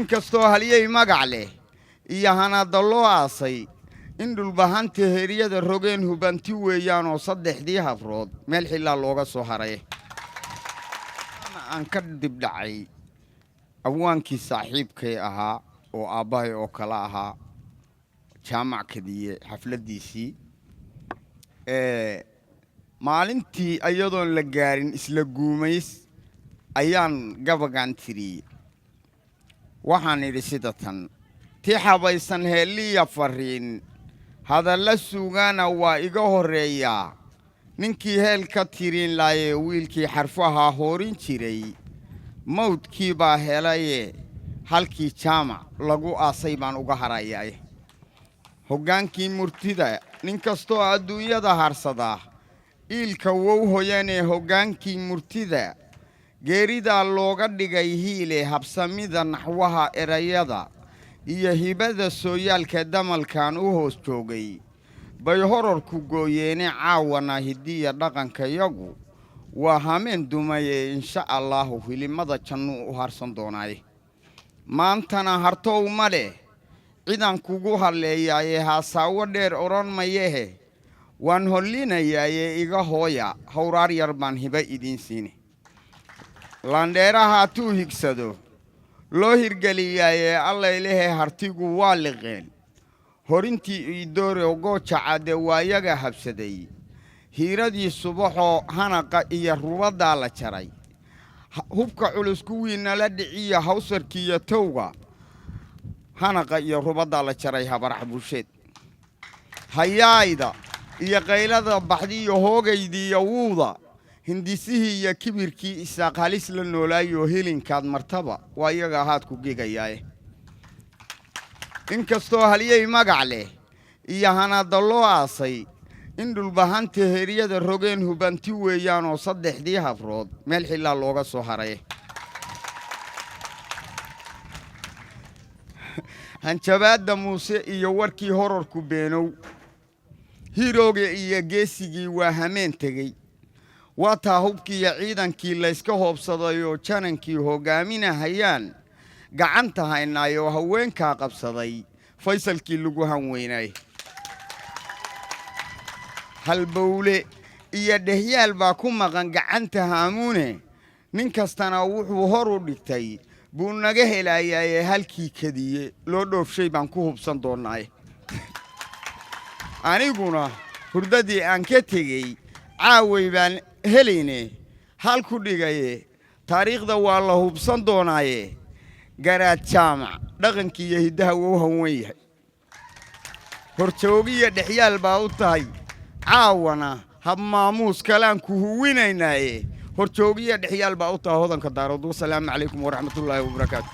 inkastoo haliyey magac leh iyo hanada loo aasay in dhulbahanta heeriyada rogeen hubanti weeyaan oo saddexdii hafrood meel xilaa looga soo haray aan ka dib dhacay awaankii saaxiibkay ahaa oo aabahay oo kala ahaa jaamac kadiye xafladiisii maalintii ayadoon la gaarin isla guumays ayaan gabagan tiriyey waxaan idhi sida tan tii xabaysan heeliya fariin hadalla suugaana waa iga horeeyaa ninkii heel ka tirin laayee wiilkii xarfaha hoorin jiray mawdkii baa helaye halkii jaamac lagu aasay baan uga harayaa hoggaankii murtida nin kastoo adduunyada harsada iilka wow hoyanee hoggaankii murtida geeridaa looga dhigay hiile habsamida naxwaha erayada iyo hibada sooyaalka damalkan u hoos joogay bay hororku gooyeene caawana hidiya dhaqankayagu waa hameen dumaye insha allahu filimada jannu u harsan doonaaye maantana hartow ma leh ciidan kugu halleeyaaye haasaawo dheer odhan mayehe waan hollinayaaye iga hooya hawraar yar baan hiba idiin siine landheeraha tuu higsado loo hirgeliyaaye allaylehe hartigu waa liqeen horintii iidoore gooja cadde waayaga habsaday hiiradii subaxoo hanaqa iyo rubaddaa la jaray hubka culus kuwiina la dhiciya hawsarkiiyo towga hanaqa iyo rubaddaa la jaray habarax bulsheed hayaayda iyo qaylada baxdiiyo hoogaydiiyo wuuda hindisihii iyo kibirkii isaaq halis la noolaayoo helinkaad martaba waa iyaga ahaad ku gegayaaye inkastoo haliyey magac leh iyo hanada loo aasay in dhulbahanta heeriyada rogeen hubanti weeyaan oo saddexdii hafrood meel xilaa looga soo haray hanjabaadda muuse iyo warkii hororku beenow hirooga iyo geesigii waa hameen tegey waa taa hubkiiyo ciidankii layska hoobsaday oo janankii hoggaaminahayaan gacanta haynaayoo haweenkaa qabsaday faysalkii lagu hanweynaay halbowle iyo dhehyaal baa ku maqan gacanta haamuune nin kastana wuxuu hor u dhigtay buu naga helaayaaye halkii kadiye loo dhoofshay baan ku hubsan doonnaaye aniguna hurdadii aan ka tegey caaway baan helayne hal ku dhigaye taariikhda waa la hubsan doonaaye garaad jaamac dhaqankii iyo hiddaha wuu hanwan yahay horjoogiyo dhexyaal baa u tahay caawana hab maamuus kalaan ku huwinaynaaye horjoogiyo dhexyaal baa u tahay hodanka daarood wasalaamu calaykum waraxmatullaahi wabarakaatu